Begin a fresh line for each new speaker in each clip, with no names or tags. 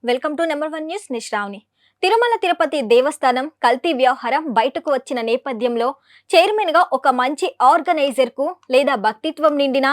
Welcome to number 1 news నిశ్రావణి. తిరుమల తిరుపతి దేవస్థానం కల్తీ వ్యవహారం బయటకు వచ్చిన నేపథ్యంలో చైర్మన్ గా ఒక మంచి ఆర్గనైజర్ కు లేదా భక్తిత్వం నిండిన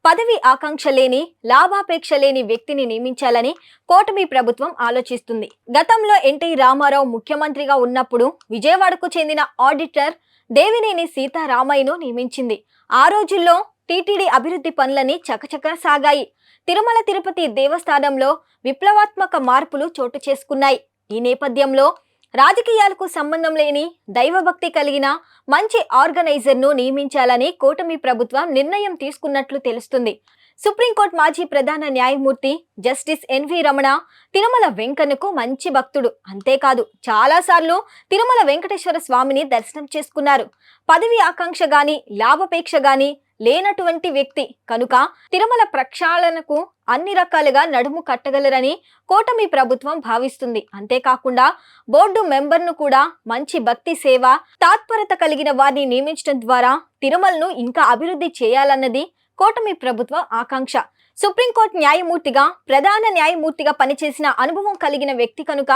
పదవి ఆకాంక్ష లేని లాభాపేక్ష లేని వ్యక్తిని నియమించాలని కూటమి ప్రభుత్వం ఆలోచిస్తుంది. గతంలో ఎన్టీ రామారావు ముఖ్యమంత్రిగా ఉన్నప్పుడు విజయవాడకు చెందిన ఆడిటర్ దేవినేని సీతారామయ్యను నియమించింది. ఆ రోజుల్లో టీటీడీ అభివృద్ధి పనులని చకచక సాగాయి. తిరుమల తిరుపతి దేవస్థానంలో విప్లవాత్మక మార్పులు చోటు చేసుకున్నాయి. ఈ నేపథ్యంలో రాజకీయాలకు సంబంధం లేని దైవభక్తి కలిగిన మంచి ఆర్గనైజర్ను నియమించాలని కూటమి ప్రభుత్వం నిర్ణయం తీసుకున్నట్లు తెలుస్తుంది. సుప్రీంకోర్టు మాజీ ప్రధాన న్యాయమూర్తి జస్టిస్ ఎన్వి రమణ తిరుమల వెంకన్నకు మంచి భక్తుడు. అంతేకాదు చాలాసార్లు తిరుమల వెంకటేశ్వర స్వామిని దర్శనం చేసుకున్నారు. పదవి ఆకాంక్ష గాని లాభాపేక్ష గాని లేనటువంటి వ్యక్తి కనుక తిరుమల ప్రక్షాళనకు అన్ని రకాలుగా నడుము కట్టగలరని కూటమి ప్రభుత్వం భావిస్తుంది. అంతేకాకుండా బోర్డు మెంబర్ను కూడా మంచి భక్తి సేవ తాత్పరత కలిగిన వారిని నియమించడం ద్వారా తిరుమలను ఇంకా అభివృద్ధి చేయాలన్నది కూటమి ప్రభుత్వ ఆకాంక్ష. సుప్రీంకోర్టు న్యాయమూర్తిగా ప్రధాన న్యాయమూర్తిగా పనిచేసిన అనుభవం కలిగిన వ్యక్తి కనుక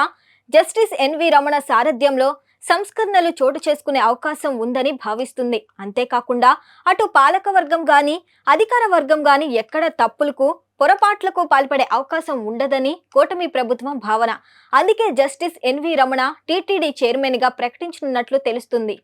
జస్టిస్ ఎన్వి రమణ సారథ్యంలో సంస్కరణలు చోటు చేసుకునే అవకాశం ఉందని భావిస్తుంది. అంతేకాకుండా అటు పాలక వర్గం గాని అధికార వర్గం గాని ఎక్కడ తప్పులకు పొరపాట్లకు పాల్పడే అవకాశం ఉండదని కూటమి ప్రభుత్వం భావన. అందుకే justice NV Ramana TTD chairman గా ప్రకటించనున్నట్లు తెలుస్తుంది.